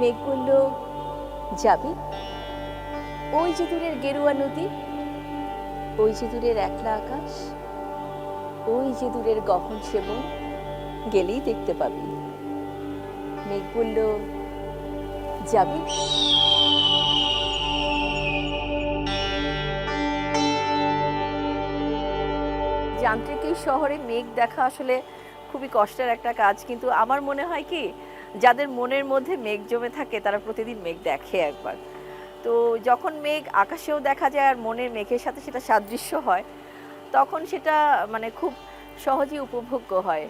মেঘ বলল, যাবি? ওই যে দূরের গেরুয়া নদী, ওই যে দূরের একলা আকাশ, ওই যে দূরের গহন সেবন, গেলেই দেখতে পাবি। মেঘ বলল, যাবি? যান্ত্রিক এই শহরে মেঘ দেখা আসলে খুবই কষ্টের একটা কাজ, কিন্তু আমার মনে হয় কি, যাদের মনের মধ্যে মেঘ জমে থাকে তারা প্রতিদিন মেঘ দেখে একবার। তো যখন মেঘ আকাশেও দেখা যায় আর মনের মেঘের সাথে সেটা সাদৃশ্য হয়, তখন সেটা মানে খুব সহজেই উপভোগ্য হয়।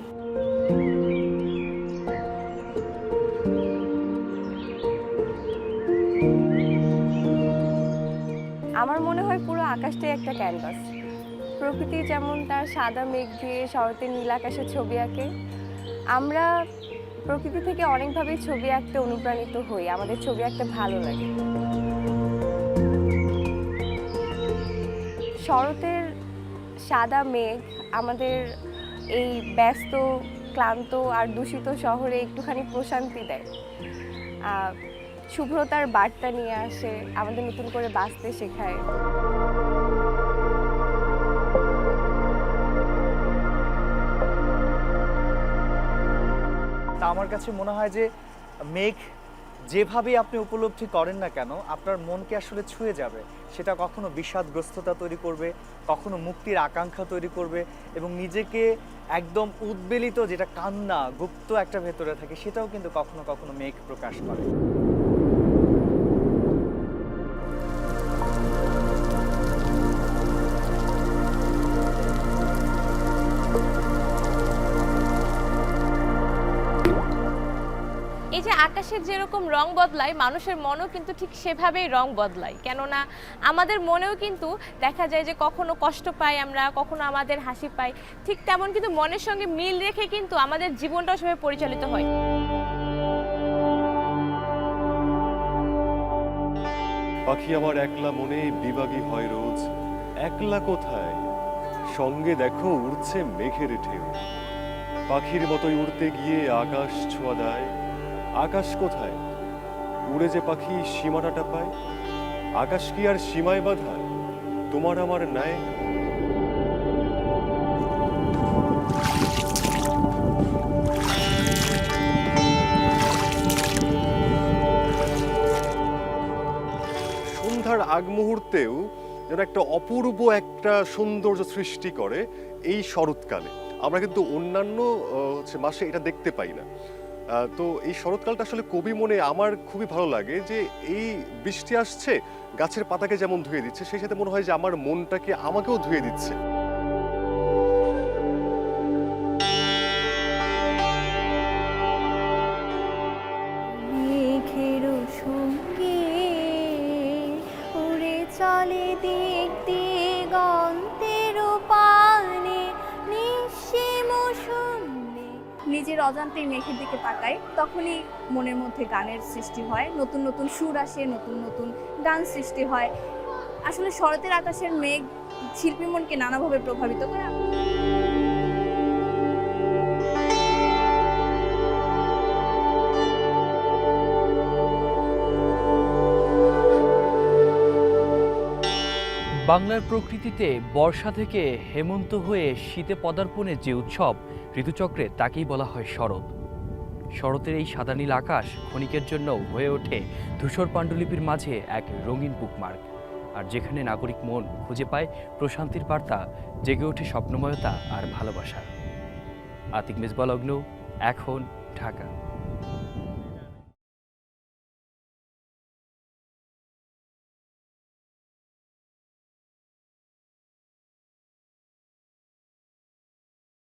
আমার মনে হয় পুরো আকাশটাই একটা ক্যানভাস। প্রকৃতি যেমন তার সাদা মেঘ দিয়ে শরতের নীল আকাশে ছবি আঁকে, আমরা প্রকৃতি থেকে অনেকভাবেই ছবি আঁকতে অনুপ্রাণিত হই, আমাদের ছবি আঁকতে ভালো লাগে। শরতের সাদা মেঘ আমাদের এই ব্যস্ত, ক্লান্ত আর দূষিত শহরে একটুখানি প্রশান্তি দেয়, শুভ্রতার বার্তা নিয়ে আসে, আমাদের নতুন করে বাঁচতে শেখায়। তা আমার কাছে মনে হয় যে মেঘ যেভাবেই আপনি উপলব্ধি করেন না কেন, আপনার মনকে আসলে ছুঁয়ে যাবে। সেটা কখনো বিষাদগ্রস্ততা তৈরি করবে, কখনো মুক্তির আকাঙ্ক্ষা তৈরি করবে, এবং নিজেকে একদম উদ্বেলিত, যেটা কান্না গুপ্ত একটা ভেতরে থাকে, সেটাও কিন্তু কখনো কখনো মেঘ প্রকাশ করে। এই যে আকাশের যেরকম রং বদলায়, মানুষের মনও কিন্তু ঠিক সেভাবেই রং বদলায়। কেননা আমাদের মনেও কিন্তু দেখা যায় যে কখনো কষ্ট পাই আমরা, কখনো আমাদের হাসি পাই, ঠিক তেমন কিন্তু মনের সঙ্গে মিল রেখে কিন্তু আমাদের জীবনটাও সেভাবে পরিচালিত হয়। পাখি আমার একলা মনে বিভাগী হয় রোজ, একলা কোথায় সঙ্গে দেখো উড়ছে মেঘের ঢেউ। পাখির মতোই উড়তে গিয়ে আকাশ ছোঁয়া দেয়, আকাশ কোথায় উড়ে যে পাখি সীমানাটা পায়। আকাশ কি আর সীমায় বাঁধা তোমার আমার ন্যায়? সন্ধ্যার আগ মুহূর্তেও যেন একটা অপূর্ব একটা সৌন্দর্য সৃষ্টি করে এই শরৎকালে। আমরা কিন্তু অন্যান্য মাসে এটা দেখতে পাই না। তো এই শরৎকালটা আসলে কবি মনে আমার খুবই ভালো লাগে, যে এই বৃষ্টি আসছে গাছের পাতাকে যেমন ধুয়ে দিচ্ছে, সেই সাথে মনে হয় যে আমার মনটাকে আমাকেও ধুয়ে দিচ্ছে। মেঘের সঙ্গে উড়ে চলে দিক দিগন্তের পানে নিঃসীম শূন্যে। নিজের অজান্তেই মেঘের দিকে তাকাই, তখনই মনের মধ্যে গানের সৃষ্টি হয়, নতুন নতুন সুর আসে, নতুন নতুন গান সৃষ্টি হয়। আসলে শরতের আকাশের মেঘ শিল্পী মনকে নানাভাবে প্রভাবিত করে। বাংলার প্রকৃতিতে বর্ষা থেকে হেমন্ত হয়ে শীতে পদার্পণের যে উৎসব ঋতুচক্রে, তাকেই বলা হয় শরৎ। শরতের এই সাদা নীল আকাশ ক্ষণিকের জন্য হয়ে ওঠে ধূসর পাণ্ডুলিপির মাঝে এক রঙিন বুকমার্ক। আর যেখানে নাগরিক মন খুঁজে পায় প্রশান্তির বার্তা, জেগে ওঠে স্বপ্নময়তা আর ভালোবাসা। আতিক মেজবা লগ্ন, এখন ঢাকা।